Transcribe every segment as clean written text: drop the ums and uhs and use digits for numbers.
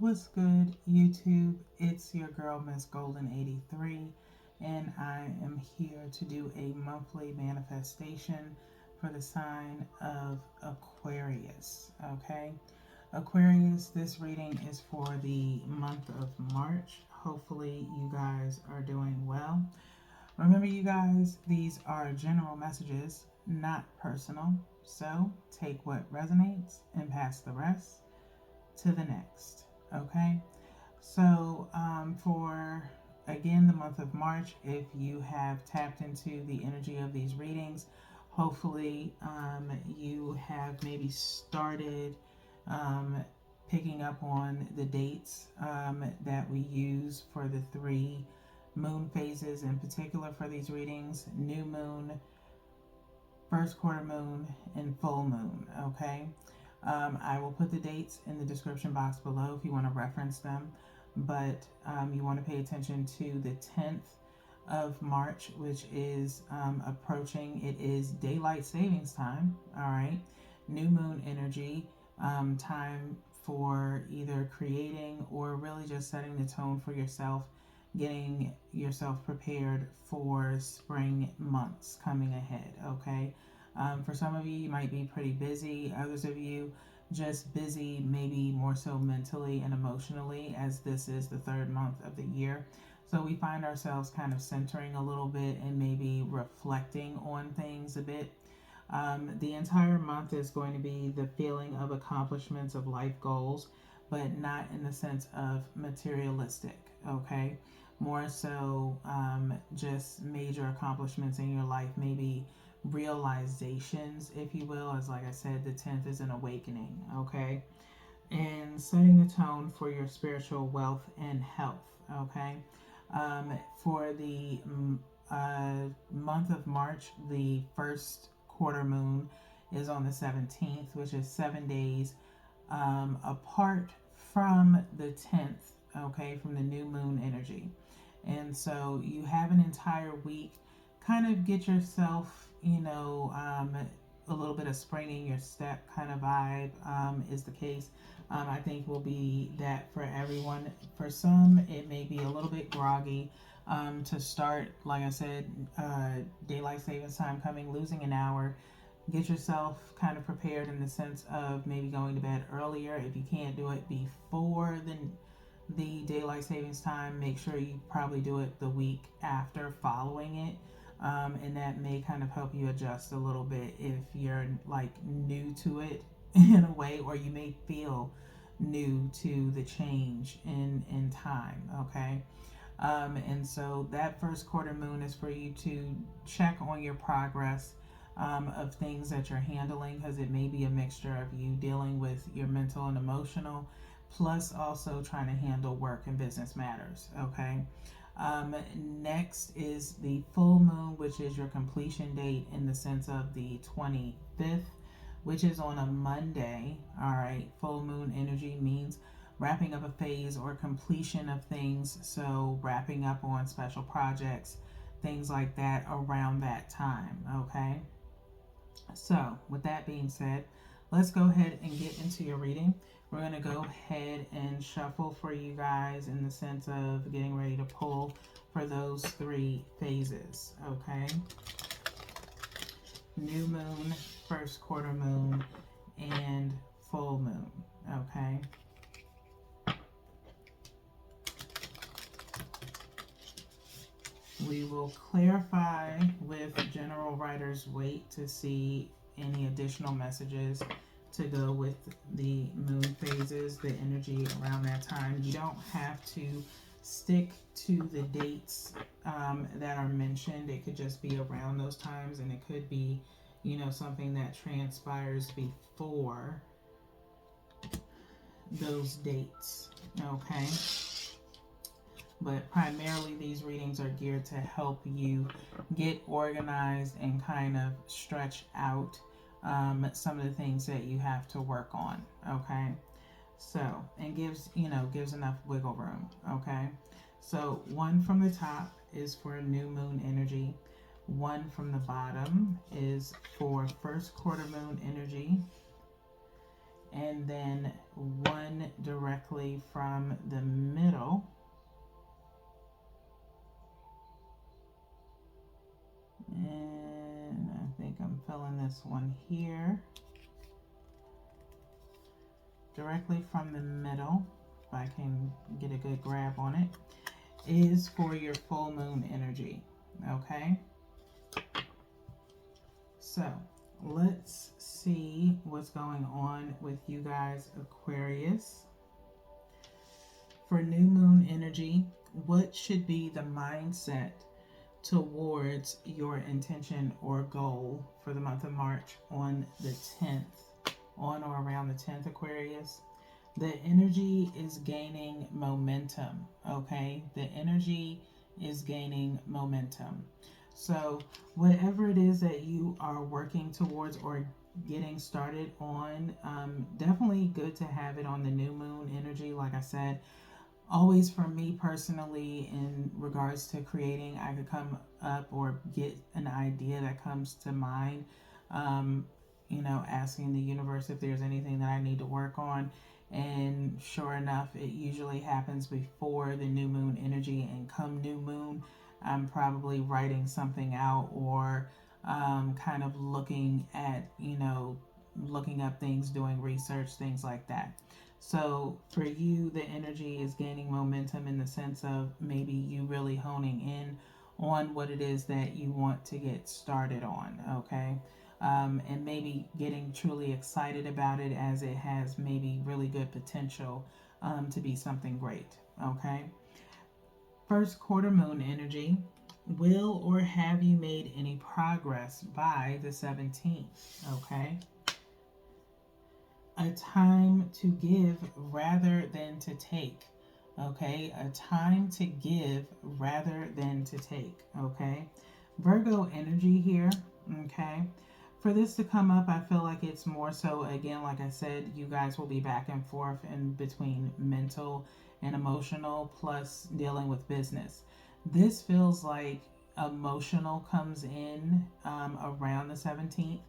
What's good, YouTube? It's your girl, Miss Golden 83, and I am here to do a monthly manifestation for the sign of Aquarius. Okay, Aquarius, this reading is for the month of March. Hopefully, you guys are doing well. Remember, you guys, these are general messages, not personal. So, take what resonates and pass the rest to the next. Okay, so for again the month of March, if you have tapped into the energy of these readings, hopefully you have maybe started um, picking up on the dates that we use for the three moon phases in particular for these readings: new moon, first quarter moon, and full moon. Okay, I will put the dates in the description box below if you want to reference them. But you want to pay attention to the 10th of March, which is approaching. It is daylight savings time. All right, new moon energy, time for either creating or really just setting the tone for yourself, getting yourself prepared for spring months coming ahead. Okay, for some of you, you might be pretty busy. Others of you, just busy, maybe more so mentally and emotionally, as this is the third month of the year. So we find ourselves kind of centering a little bit and maybe reflecting on things a bit. The entire month is going to be the feeling of accomplishments of life goals, but not in the sense of materialistic, okay? More so just major accomplishments in your life, maybe realizations, if you will. As like I said, the 10th is an awakening, okay? And setting the tone for your spiritual wealth and health, okay? For the month of March, the first quarter moon is on the 17th, which is 7 days apart from the 10th, okay, from the new moon energy. And so you have an entire week. Kind of get yourself, a little bit of spring in your step kind of vibe is the case. I think will be that for everyone. For some, it may be a little bit groggy to start. Like I said, daylight savings time coming, losing an hour. Get yourself kind of prepared in the sense of maybe going to bed earlier. If you can't do it before the daylight savings time, make sure you probably do it the week after following it. And that may kind of help you adjust a little bit if you're like new to it in a way, or you may feel new to the change in time. Okay, and so that first quarter moon is for you to check on your progress of things that you're handling, because it may be a mixture of you dealing with your mental and emotional, plus also trying to handle work and business matters. Okay. Next is the full moon, which is your completion date in the sense of the 25th, which is on a Monday. All right. Full moon energy means wrapping up a phase or completion of things. So, wrapping up on special projects, things like that around that time. Okay. So, with that being said, let's go ahead and get into your reading. We're going to go ahead and shuffle for you guys in the sense of getting ready to pull for those three phases, okay? New moon, first quarter moon, and full moon, okay? We will clarify with general writer's weight to see any additional messages to go with the moon phases, the energy around that time. You don't have to stick to the dates that are mentioned. It could just be around those times, and it could be, something that transpires before those dates, okay? But primarily these readings are geared to help you get organized and kind of stretch out some of the things that you have to work on, okay? So, and gives enough wiggle room, okay? So, one from the top is for new moon energy. One from the bottom is for first quarter moon energy. and then one directly from the middle. And I think I'm filling this one here. Directly from the middle, if I can get a good grab on it, is for your full moon energy. Okay? So, let's see what's going on with you guys, Aquarius. For new moon energy, what should be the mindset towards your intention or goal for the month of March on the 10th, on or around the 10th, Aquarius? The energy is gaining momentum, okay? The energy is gaining momentum. So, whatever it is that you are working towards or getting started on, definitely good to have it on the new moon energy. Like I said, always for me personally, in regards to creating, I could come up or get an idea that comes to mind, asking the universe if there's anything that I need to work on. And sure enough, it usually happens before the new moon energy. And come new moon, I'm probably writing something out or kind of looking at, looking up things, doing research, things like that. So for you, the energy is gaining momentum in the sense of maybe you really honing in on what it is that you want to get started on, okay? And maybe getting truly excited about it, as it has maybe really good potential to be something great, okay? First quarter moon energy. Will or have you made any progress by the 17th, okay? A time to give rather than to take, okay? A time to give rather than to take, okay? Virgo energy here, okay? For this to come up, I feel like it's more so, again, like I said, you guys will be back and forth in between mental and emotional, plus dealing with business. This feels like emotional comes in around the 17th.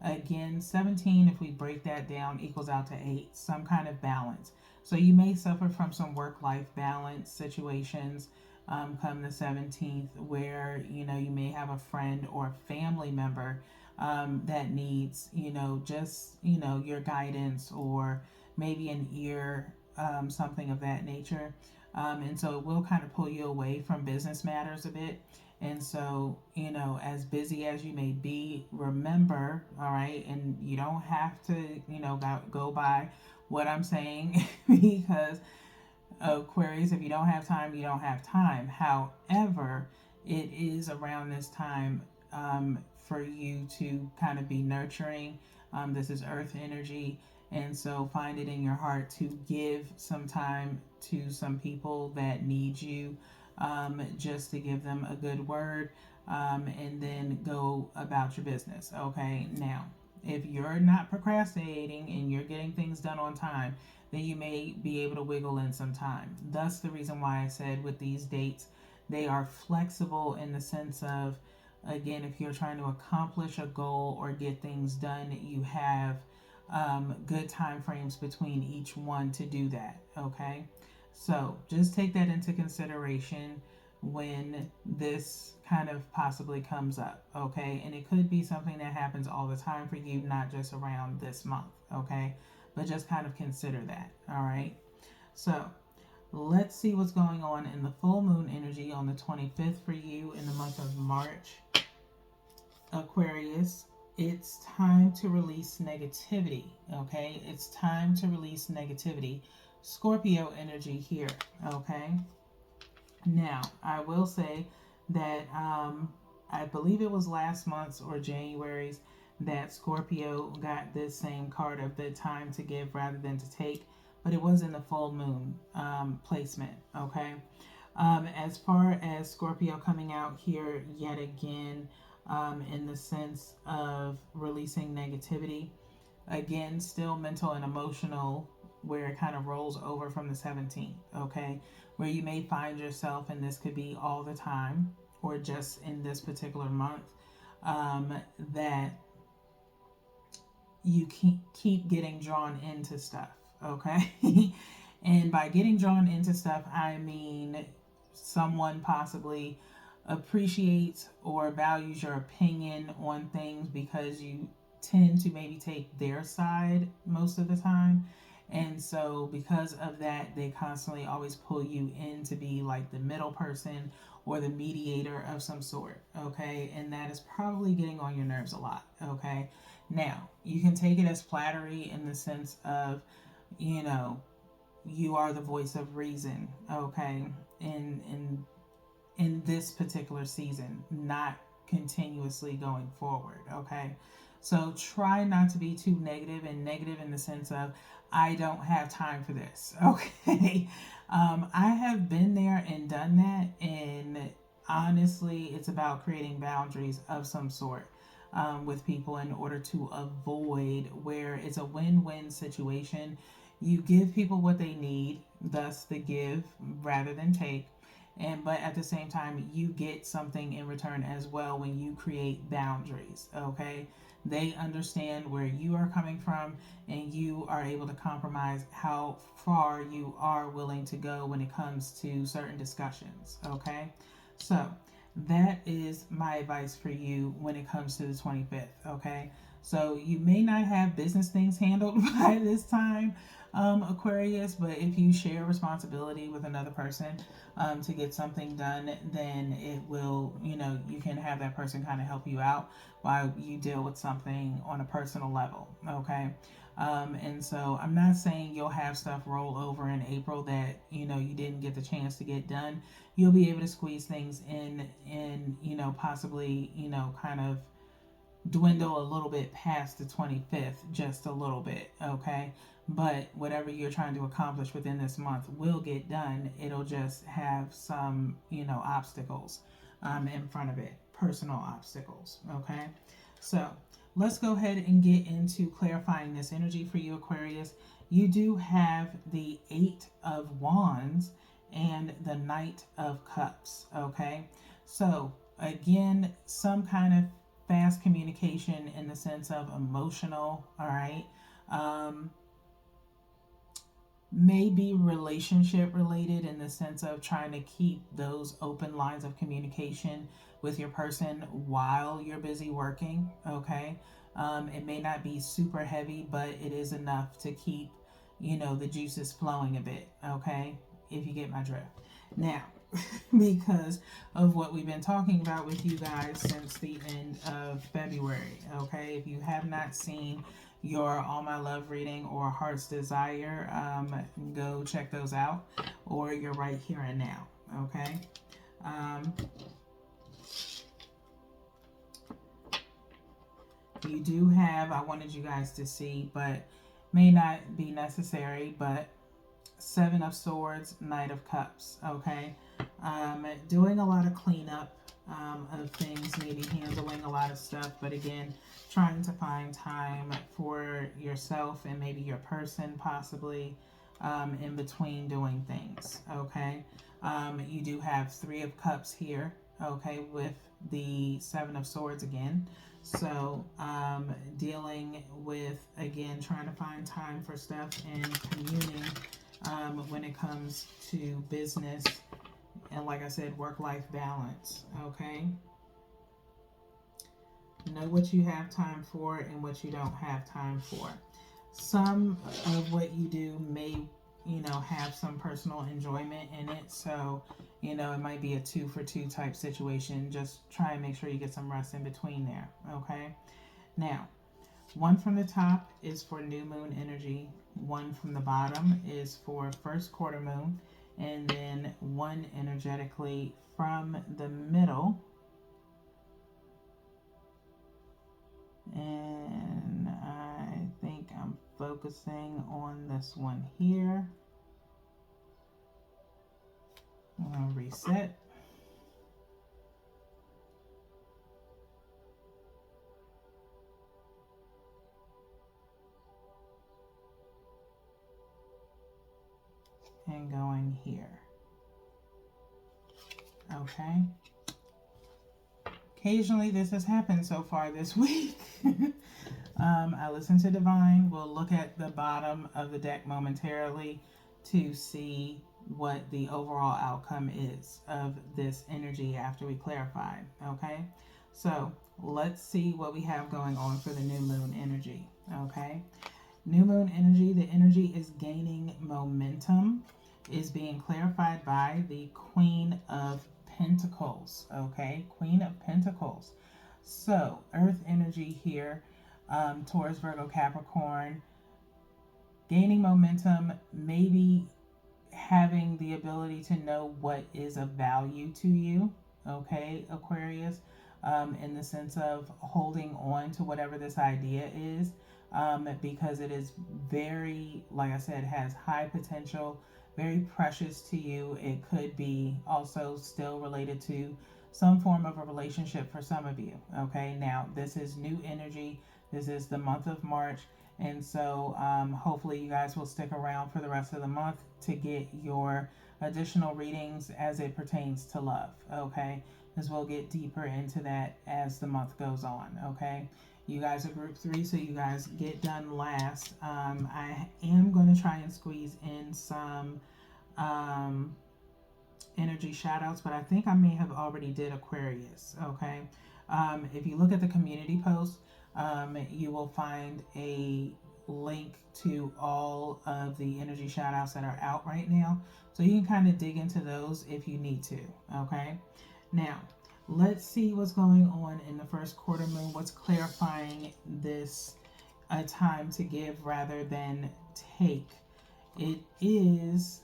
Again, 17, if we break that down, equals out to 8, some kind of balance. So you may suffer from some work-life balance situations come the 17th, where, you may have a friend or family member that needs, your guidance, or maybe an ear, something of that nature. And so it will kind of pull you away from business matters a bit. And so, as busy as you may be, remember, all right, and you don't have to, go by what I'm saying because Aquarius, if you don't have time, you don't have time. However, it is around this time for you to kind of be nurturing. This is earth energy. And so find it in your heart to give some time to some people that need you, just to give them a good word, and then go about your business. Okay, now, if you're not procrastinating and you're getting things done on time, then you may be able to wiggle in some time. Thus, the reason why I said with these dates, they are flexible in the sense of, again, if you're trying to accomplish a goal or get things done, you have good time frames between each one to do that. Okay, so just take that into consideration when this kind of possibly comes up. Okay, and it could be something that happens all the time for you, not just around this month. Okay, but just kind of consider that. All right, so let's see what's going on in the full moon energy on the 25th for you in the month of March, Aquarius. It's time to release negativity. Okay, it's time to release negativity. Scorpio energy here. Okay, now I will say that I believe it was last month's or January's that Scorpio got this same card of the time to give rather than to take, but it was in the full moon placement. Okay, as far as Scorpio coming out here yet again, in the sense of releasing negativity, again, still mental and emotional, where it kind of rolls over from the 17th, okay? Where you may find yourself, and this could be all the time or just in this particular month, that you keep getting drawn into stuff, okay? And by getting drawn into stuff, I mean someone possibly appreciates or values your opinion on things because you tend to maybe take their side most of the time. And so, because of that, they constantly always pull you in to be like the middle person or the mediator of some sort, okay? And that is probably getting on your nerves a lot, okay? Now, you can take it as flattery in the sense of, you know, you are the voice of reason, okay? In this particular season, not continuously going forward, okay? So try not to be too negative, and negative in the sense of, I don't have time for this, okay? I have been there and done that, and honestly, it's about creating boundaries of some sort with people in order to avoid where it's a win win situation. You give people what they need, thus the give rather than take, and but at the same time you get something in return as well when you create boundaries, okay? They understand where you are coming from, and you are able to compromise how far you are willing to go when it comes to certain discussions, okay? So that is my advice for you when it comes to the 25th, okay? So you may not have business things handled by this time, Aquarius, but if you share responsibility with another person to get something done, then it will, you know, you can have that person kind of help you out while you deal with something on a personal level, okay? And so I'm not saying you'll have stuff roll over in April that, you know, you didn't get the chance to get done. You'll be able to squeeze things in, you know, possibly, you know, kind of dwindle a little bit past the 25th, just a little bit, okay? But whatever you're trying to accomplish within this month will get done. It'll just have some, you know, obstacles in front of it, personal obstacles, okay? So let's go ahead and get into clarifying this energy for you, Aquarius. You do have the Eight of Wands and the Knight of Cups, okay? So again, some kind of fast communication in the sense of emotional, all right? Maybe relationship related in the sense of trying to keep those open lines of communication with your person while you're busy working, okay? It may not be super heavy, but it is enough to keep, you know, the juices flowing a bit, okay? If you get my drift. Now, because of what we've been talking about with you guys since the end of February, okay? If you have not seen your All My Love reading or Heart's Desire, go check those out, or you're right here and now, okay? You do have, I wanted you guys to see, but may not be necessary, but Seven of Swords, Knight of Cups, okay? Doing a lot of cleanup of things, maybe handling a lot of stuff, but again, trying to find time for yourself and maybe your person possibly in between doing things, okay? You do have Three of Cups here, okay, with the Seven of Swords again. So dealing with, again, trying to find time for stuff and communing when it comes to business and, like I said, work-life balance, okay? Know what you have time for and what you don't have time for. Some of what you do may, you know, have some personal enjoyment in it, so, you know, it might be a 2 for 2 type situation. Just try and make sure you get some rest in between there, okay? Now, one from the top is for new moon energy, one from the bottom is for first quarter moon, and then one energetically from the middle. And I think I'm focusing on this one here. I'm going to reset. And going here. Okay. Occasionally this has happened so far this week. I listen to divine. We'll look at the bottom of the deck momentarily to see what the overall outcome is of this energy after we clarify. Okay, so let's see what we have going on for the new moon energy. Okay, new moon energy, the energy is gaining momentum, is being clarified by the Queen of Pentacles. Okay, Queen of Pentacles. So, Earth energy here, Taurus, Virgo, Capricorn, gaining momentum, maybe having the ability to know what is of value to you, okay, Aquarius, in the sense of holding on to whatever this idea is, because it is very, like I said, has high potential, very precious to you. It could be also still related to some form of a relationship for some of you, okay? Now, this is new energy. This is the month of March. And so hopefully you guys will stick around for the rest of the month to get your additional readings as it pertains to love, okay? Because we'll get deeper into that as the month goes on, okay? You guys are group 3, so you guys get done last. I am going to try and squeeze in some energy shout outs, but I think I may have already did Aquarius, okay? If you look at the community post, you will find a link to all of the energy shout outs that are out right now. So you can kind of dig into those if you need to, okay? Now, let's see what's going on in the first quarter moon. What's clarifying this a time to give rather than take? It is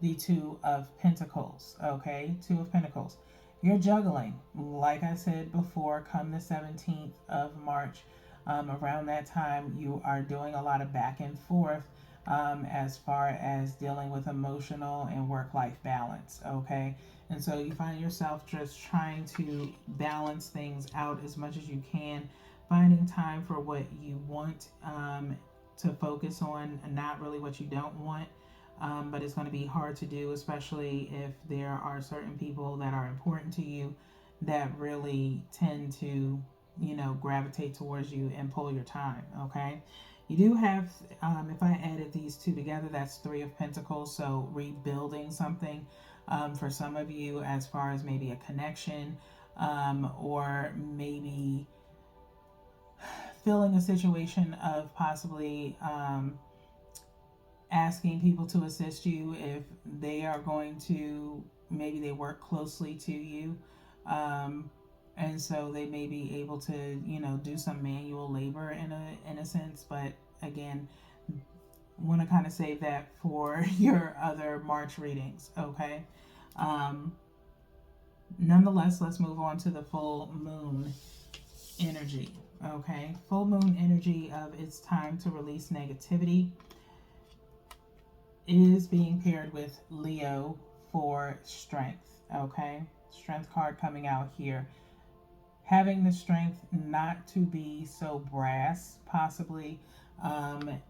the Two of Pentacles, okay? Two of Pentacles. You're juggling. Like I said before, come the 17th of March, around that time, you are doing a lot of back and forth as far as dealing with emotional and work-life balance, okay? And so you find yourself just trying to balance things out as much as you can, finding time for what you want to focus on, and not really what you don't want. But it's going to be hard to do, especially if there are certain people that are important to you that really tend to, gravitate towards you and pull your time, okay? You do have, if I added these two together, that's Three of Pentacles, so rebuilding something for some of you as far as maybe a connection or maybe filling a situation of possibly asking people to assist you if they are going to, maybe they work closely to you, and so they may be able to do some manual labor in a sense. But again, want to kind of save that for your other March readings, okay? Nonetheless, let's move on to the full moon energy, okay? Full moon energy of it's time to release negativity is being paired with Leo for strength, okay? Strength card coming out here. Having the strength not to be so brass, possibly, and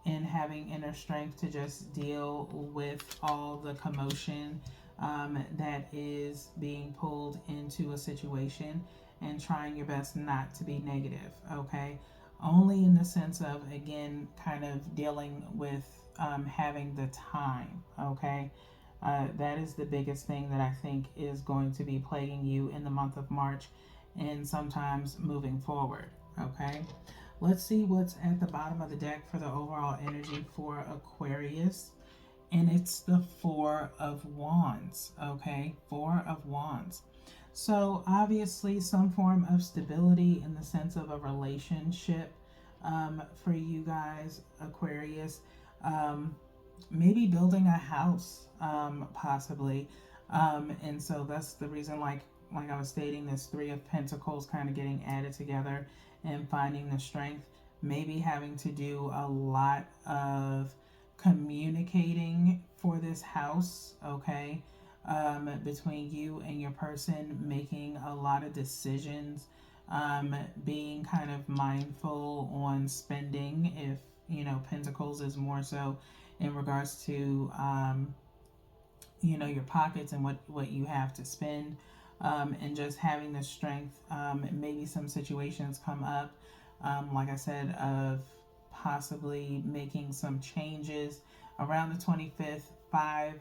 having inner strength to just deal with all the commotion that is being pulled into a situation, and trying your best not to be negative, okay? Only in the sense of, again, kind of dealing with having the time, okay? That is the biggest thing that I think is going to be plaguing you in the month of March and sometimes moving forward, okay? Let's see what's at the bottom of the deck for the overall energy for Aquarius. And it's the Four of Wands, okay? Four of Wands. So obviously some form of stability in the sense of a relationship for you guys, Aquarius. Maybe building a house, possibly. And so that's the reason, like I was stating, this Three of Pentacles kind of getting added together and finding the strength. Maybe having to do a lot of communicating for this house, okay? Between you and your person, making a lot of decisions, being kind of mindful on spending, if Pentacles is more so in regards to your pockets and what you have to spend, and just having the strength. Maybe some situations come up like I said, of possibly making some changes around the 25th. 5,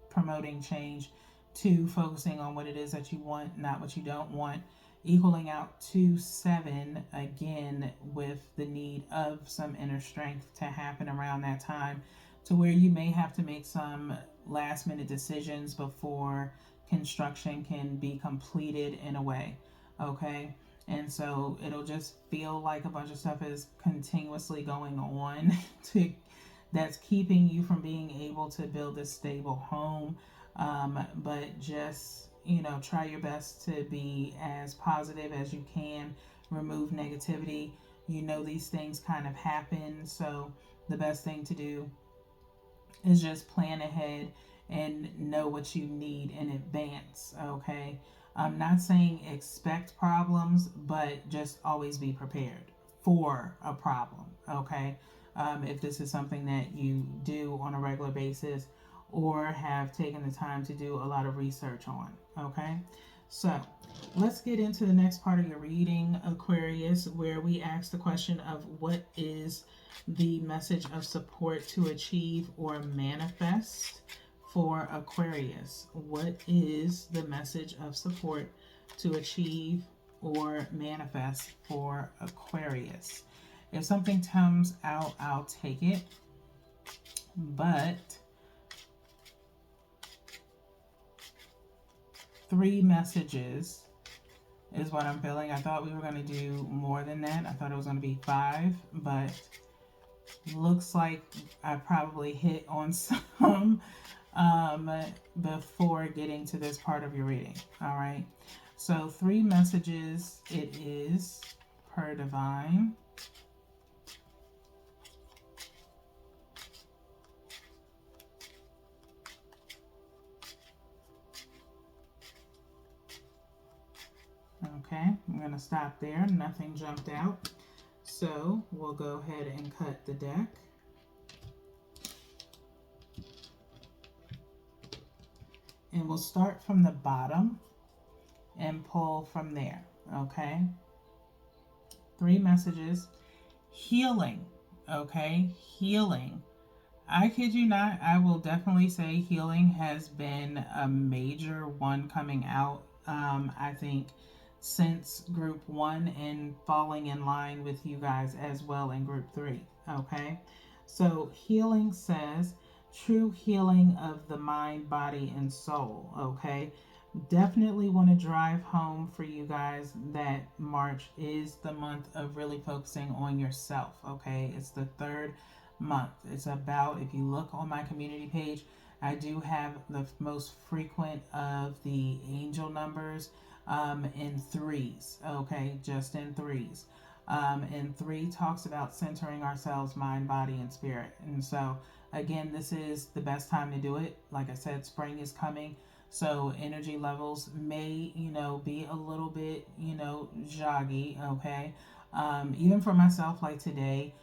promoting change. 2, focusing on what it is that you want, not what you don't want. Equaling out to 7, again, with the need of some inner strength to happen around that time, to where you may have to make some last minute decisions before construction can be completed in a way. Okay? And so it'll just feel like a bunch of stuff is continuously going on to that's keeping you from being able to build a stable home. But just, try your best to be as positive as you can, remove negativity. These things kind of happen, so the best thing to do is just plan ahead and know what you need in advance. Okay, I'm not saying expect problems, but just always be prepared for a problem. Okay, if this is something that you do on a regular basis or have taken the time to do a lot of research on. Okay, so let's get into the next part of your reading, Aquarius, where we ask the question of what is the message of support to achieve or manifest for Aquarius. What is the message of support to achieve or manifest for Aquarius? If something comes out, I'll take it. But 3 messages is what I'm feeling. I thought we were going to do more than that. I thought it was going to be 5, but looks like I probably hit on some before getting to this part of your reading. All right. So 3 messages it is per divine. Okay, I'm going to stop there. Nothing jumped out. So we'll go ahead and cut the deck. And we'll start from the bottom and pull from there. Okay. 3 messages. Healing. Okay. Healing. I kid you not, I will definitely say healing has been a major one coming out. I think since group 1 and falling in line with you guys as well in group 3. Okay, so healing says true healing of the mind, body, and soul. Okay, definitely want to drive home for you guys that March is the month of really focusing on yourself. Okay, it's the 3rd month. It's about, if you look on my community page, I do have the most frequent of the angel numbers in 3s. Okay, just in 3s. And 3 talks about centering ourselves, mind, body, and spirit. And so again, this is the best time to do it. Like I said, spring is coming, so energy levels may be a little bit joggy. Okay, even for myself, like today,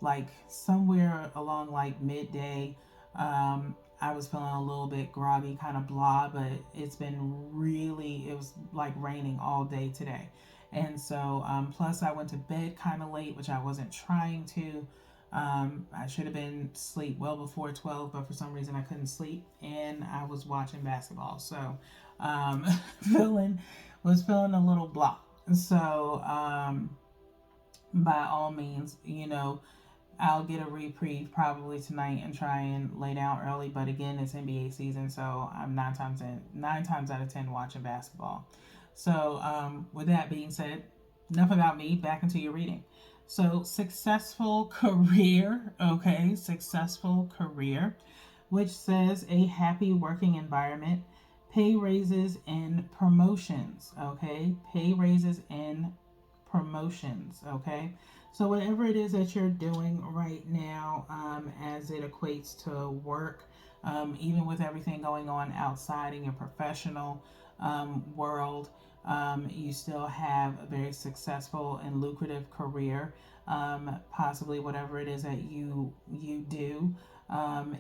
like somewhere along like midday, I was feeling a little bit groggy, kind of blah, but it was like raining all day today. And so, plus I went to bed kind of late, which I wasn't trying to. I should have been asleep well before 12, but for some reason I couldn't sleep, and I was watching basketball. So, feeling a little blah. So, by all means, I'll get a reprieve probably tonight and try and lay down early. But again, it's NBA season, so I'm 9 times out of 10 watching basketball. So with that being said, enough about me. Back into your reading. So successful career, okay, successful career, which says a happy working environment, pay raises and promotions, okay, pay raises and promotions, okay. So whatever it is that you're doing right now, as it equates to work, even with everything going on outside in your professional world, you still have a very successful and lucrative career. Possibly whatever it is that you do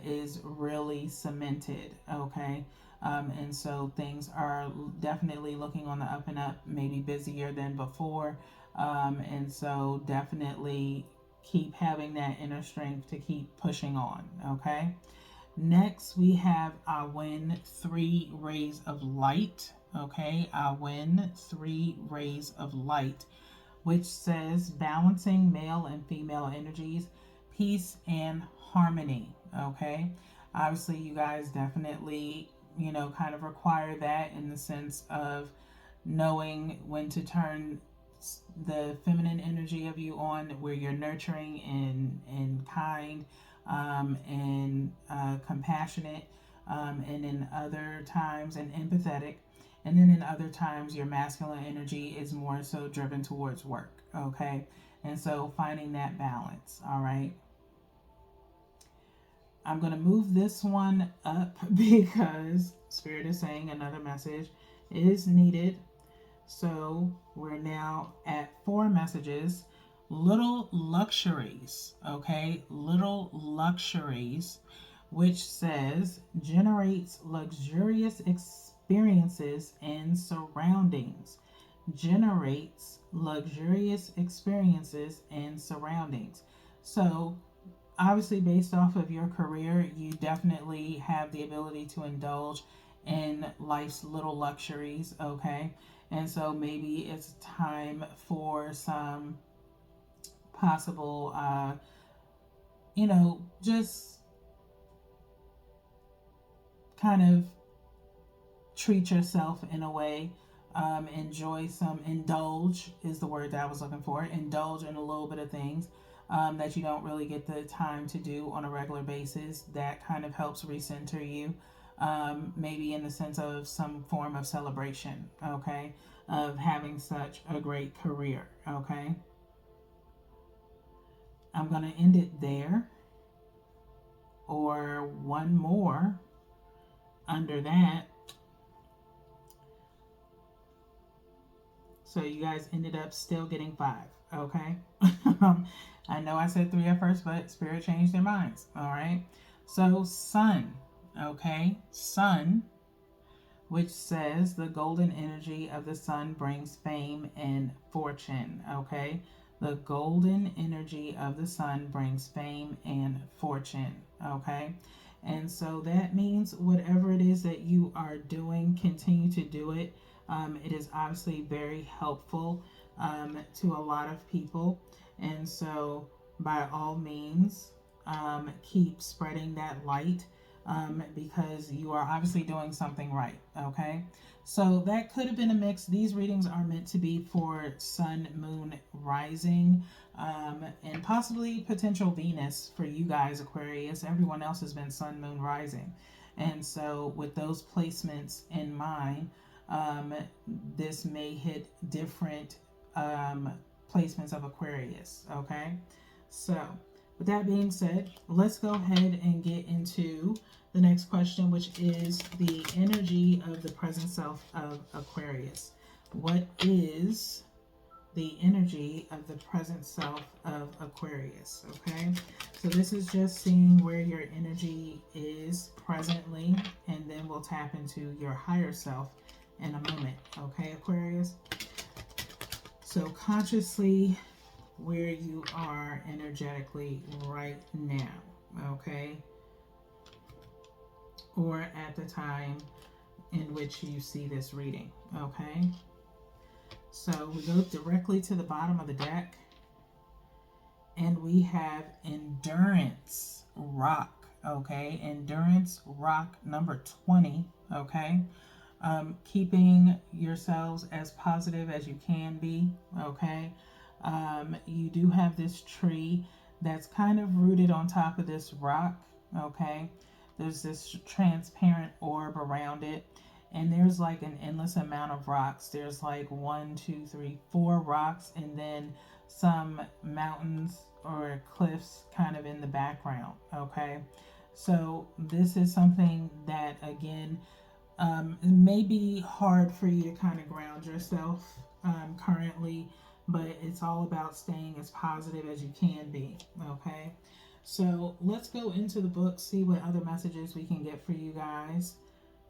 is really cemented. Okay. And so things are definitely looking on the up and up, maybe busier than before. And so definitely keep having that inner strength to keep pushing on. Okay. Next, we have Awin 3 rays of light. Okay, Awin 3 rays of light, which says balancing male and female energies, peace and harmony. Okay, obviously, you guys definitely, kind of require that in the sense of knowing when to turn the feminine energy of you on, where you're nurturing and kind, and compassionate, and in other times and empathetic, and then in other times your masculine energy is more so driven towards work. Okay, and so finding that balance. All right, I'm going to move this one up because Spirit is saying another message is needed. So we're now at 4 messages. Little luxuries, okay? Little luxuries, which says generates luxurious experiences and surroundings. Generates luxurious experiences and surroundings. So obviously, based off of your career, you definitely have the ability to indulge in life's little luxuries, okay? And so maybe it's time for some possible, just kind of treat yourself in a way. Enjoy some, indulge is the word that I was looking for. Indulge in a little bit of things that you don't really get the time to do on a regular basis. That kind of helps recenter you. Maybe in the sense of some form of celebration, okay, of having such a great career, okay. I'm going to end it there, or one more under that. So you guys ended up still getting 5, okay? I know I said 3 at first, but Spirit changed their minds, all right? So Sun, okay? Sun, which says the golden energy of the sun brings fame and fortune, okay? The golden energy of the sun brings fame and fortune, okay? And so that means whatever it is that you are doing, continue to do it. It is obviously very helpful to a lot of people. And so, by all means, keep spreading that light because you are obviously doing something right. Okay. So, that could have been a mix. These readings are meant to be for Sun, Moon, Rising, and possibly potential Venus for you guys, Aquarius. Everyone else has been Sun, Moon, Rising. And so, with those placements in mind, this may hit different placements of Aquarius. Okay, so with that being said, let's go ahead and get into the next question, which is the energy of the present self of Aquarius. What is the energy of the present self of Aquarius? Okay, so this is just seeing where your energy is presently, and then we'll tap into your higher self in a moment. Okay, Aquarius? So consciously where you are energetically right now, okay? Or at the time in which you see this reading, okay? So we go directly to the bottom of the deck, and we have Endurance Rock, okay? Endurance Rock number 20, okay? Keeping yourselves as positive as you can be, okay? You do have this tree that's kind of rooted on top of this rock, okay? There's this transparent orb around it, and there's like an endless amount of rocks. There's like 1, 2, 3, 4 rocks, and then some mountains or cliffs kind of in the background, okay? So this is something that, again, it may be hard for you to kind of ground yourself currently, but it's all about staying as positive as you can be, okay? So let's go into the book, see what other messages we can get for you guys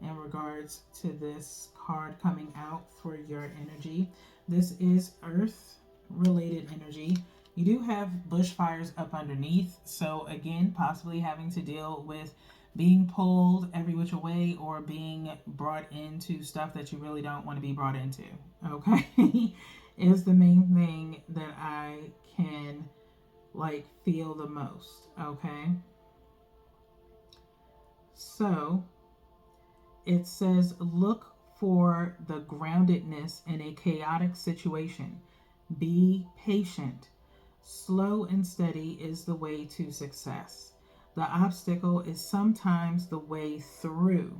in regards to this card coming out for your energy. This is Earth, related energy. You do have bushfires up underneath, so again, possibly having to deal with being pulled every which way or being brought into stuff that you really don't want to be brought into. Okay, is the main thing that I can like feel the most. Okay, so it says look for the groundedness in a chaotic situation. Be patient. Slow and steady is the way to success. The obstacle is sometimes the way through.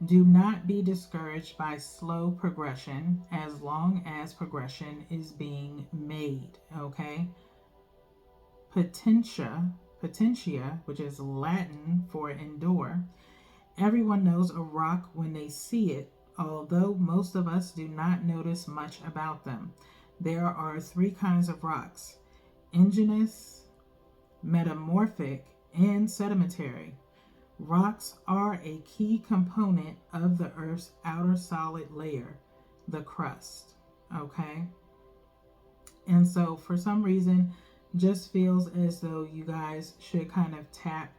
Do not be discouraged by slow progression as long as progression is being made. Okay? Potentia, which is Latin for endure. Everyone knows a rock when they see it, although most of us do not notice much about them. There are three kinds of rocks: igneous, metamorphic, and sedimentary. Rocks are a key component of the Earth's outer solid layer, the crust. Okay? And so, for some reason, just feels as though you guys should kind of tap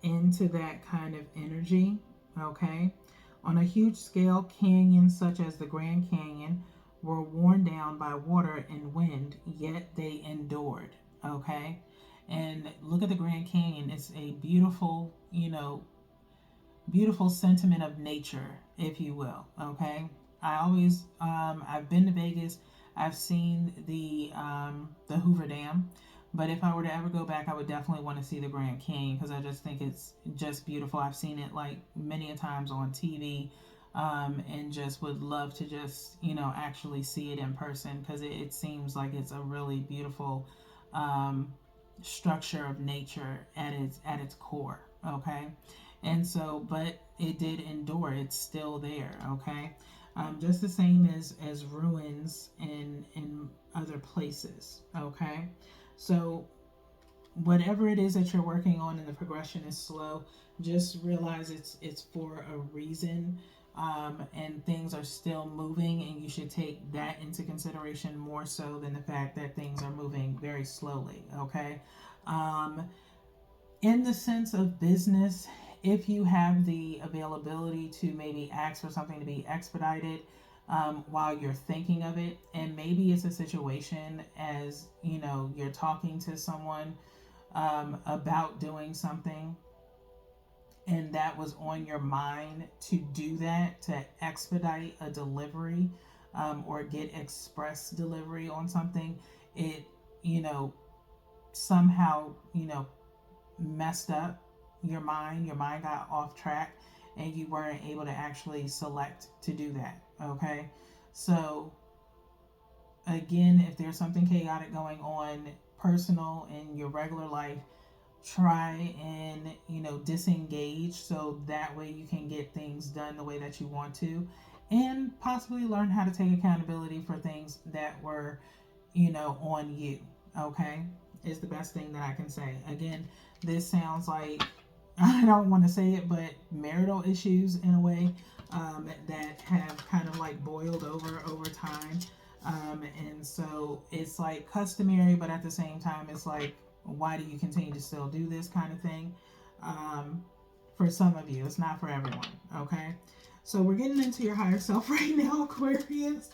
into that kind of energy. Okay? On a huge scale, canyons such as the Grand Canyon were worn down by water and wind, yet they endured. Okay? And look at the Grand Canyon. It's a beautiful, beautiful sentiment of nature, if you will. Okay, I've been to Vegas. I've seen the Hoover Dam, but if I were to ever go back, I would definitely want to see the Grand Canyon because I just think it's just beautiful. I've seen it like many a times on TV. And just would love to just actually see it in person because it seems like it's a really beautiful structure of nature at its core. Okay, and so but it did endure. It's still there. Okay, just the same as ruins in other places. Okay, so whatever it is that you're working on and the progression is slow, just realize it's for a reason. And things are still moving, and you should take that into consideration more so than the fact that things are moving very slowly. Okay, um, in the sense of business, if you have the availability to maybe ask for something to be expedited while you're thinking of it, and maybe it's a situation as you're talking to someone about doing something and that was on your mind to do that, to expedite a delivery or get express delivery on something, it, somehow, messed up your mind got off track, and you weren't able to actually select to do that. Okay, so again, if there's something chaotic going on personal in your regular life, try and disengage so that way you can get things done the way that you want to, and possibly learn how to take accountability for things that were on you. Okay, is the best thing that I can say. Again, this sounds like I don't want to say it, but marital issues in a way that have kind of like boiled over time. And so it's like customary, but at the same time, it's like, why do you continue to still do this kind of thing? For some of you, it's not for everyone. Okay, so we're getting into your higher self right now, Aquarius.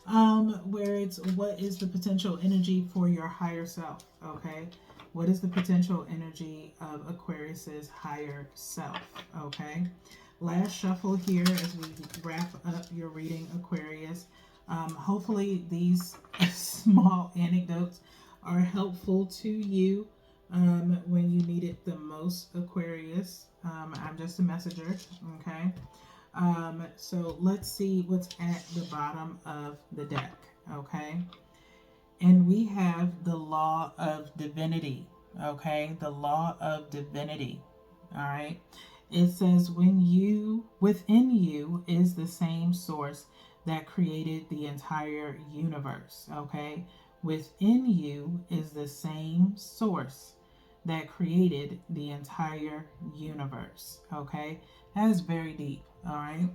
Where it's what is the potential energy for your higher self? Okay, what is the potential energy of Aquarius's higher self? Okay, last shuffle here as we wrap up your reading, Aquarius. Hopefully these small anecdotes are helpful to you when you need it the most, Aquarius. I'm just a messenger, okay? So let's see what's at the bottom of the deck, okay? And we have the law of divinity, okay? The law of divinity, all right? It says, within you is the same source that created the entire universe, okay? Within you is the same source that created the entire universe, okay? That is very deep, all right?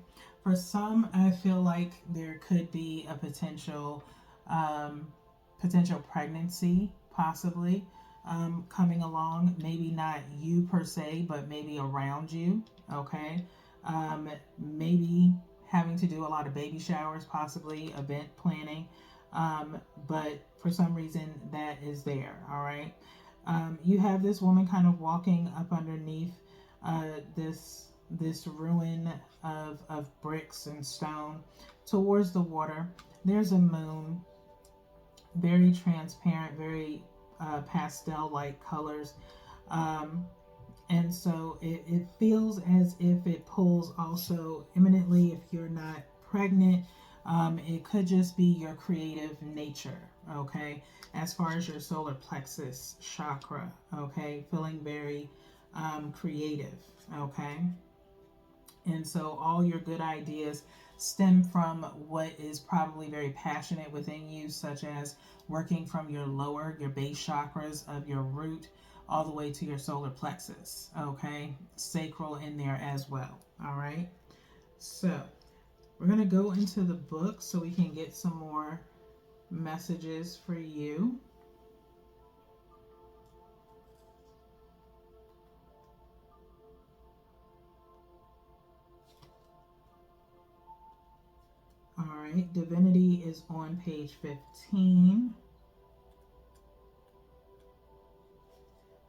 For some, I feel like there could be a potential potential pregnancy, possibly coming along. Maybe not you per se, but maybe around you. Okay. Maybe having to do a lot of baby showers, possibly event planning. But for some reason, that is there. All right. You have this woman kind of walking up underneath this ruin of bricks and stone towards the water. There's a moon, very transparent, very pastel like colors. Um, and so it feels as if it pulls also imminently if you're not pregnant. It could just be your creative nature, okay? As far as your solar plexus chakra, okay? Feeling very creative, okay? And so all your good ideas stem from what is probably very passionate within you, such as working from your lower, your base chakras of your root all the way to your solar plexus, okay? Sacral in there as well, all right? So we're going to go into the book so we can get some more messages for you. All right, Divinity is on page 15.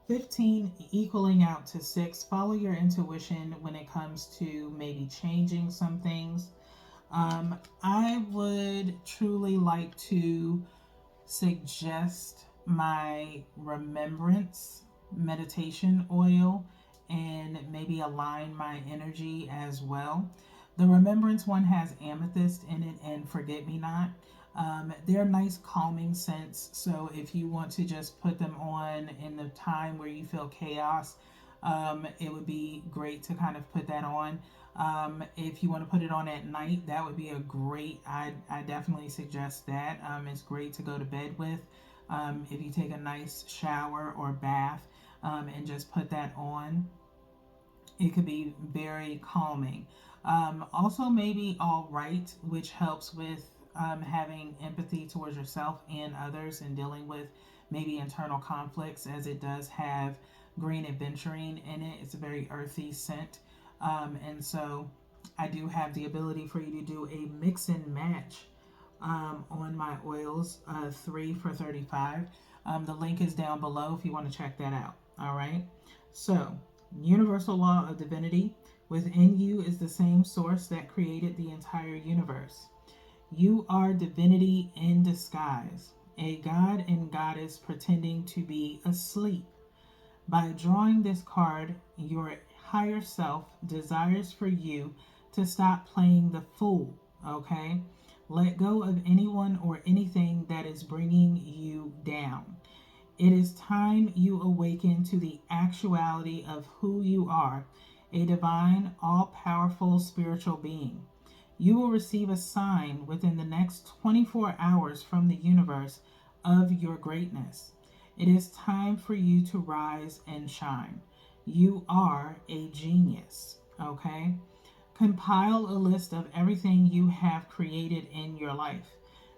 15 equaling out to 6. Follow your intuition when it comes to maybe changing some things. I would truly like to suggest my remembrance meditation oil and maybe align my energy as well. The remembrance one has amethyst in it and forget me not. They're nice calming scents, so if you want to just put them on in the time where you feel chaos, it would be great to kind of put that on. If you want to put it on at night, that would be a great, I definitely suggest that. It's great to go to bed with. If you take a nice shower or bath and just put that on, it could be very calming. Also, maybe All Right, which helps with having empathy towards yourself and others and dealing with maybe internal conflicts, as it does have green aventurine in it. It's a very earthy scent. And so I do have the ability for you to do a mix and match on my oils, 3 for $35. The link is down below if you want to check that out. All right. So, universal law of divinity. Within you is the same source that created the entire universe. You are divinity in disguise, a god and goddess pretending to be asleep. By drawing this card, your higher self desires for you to stop playing the fool, okay? Let go of anyone or anything that is bringing you down. It is time you awaken to the actuality of who you are, a divine, all-powerful spiritual being. You will receive a sign within the next 24 hours from the universe of your greatness. It is time for you to rise and shine. You are a genius, okay? Compile a list of everything you have created in your life.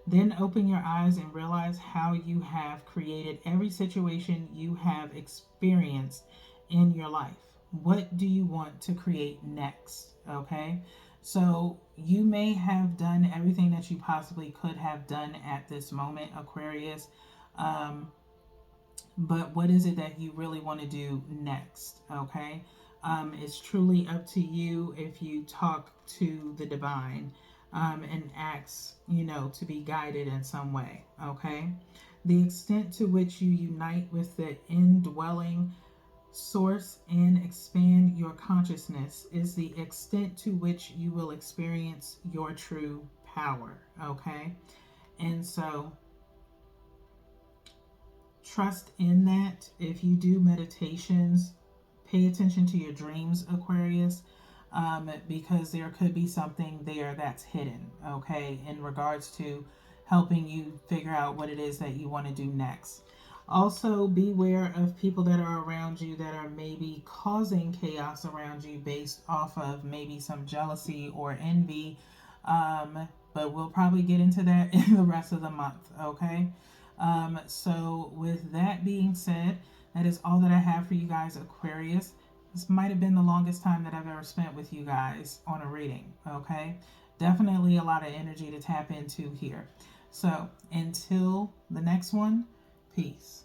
Then open your eyes and realize how you have created every situation you have experienced in your life. What do you want to create next? Okay? So you may have done everything that you possibly could have done at this moment, Aquarius. But what is it that you really want to do next? Okay? It's truly up to you if you talk to the divine and ask, to be guided in some way. Okay? The extent to which you unite with the indwelling source and expand your consciousness is the extent to which you will experience your true power. Okay? And so trust in that. If you do meditations, pay attention to your dreams, Aquarius, because there could be something there that's hidden, okay, in regards to helping you figure out what it is that you want to do next. Also, beware of people that are around you that are maybe causing chaos around you based off of maybe some jealousy or envy. But we'll probably get into that in the rest of the month, okay? So with that being said, that is all that I have for you guys, Aquarius. This might have been the longest time that I've ever spent with you guys on a reading. Okay, definitely a lot of energy to tap into here. So until the next one, peace.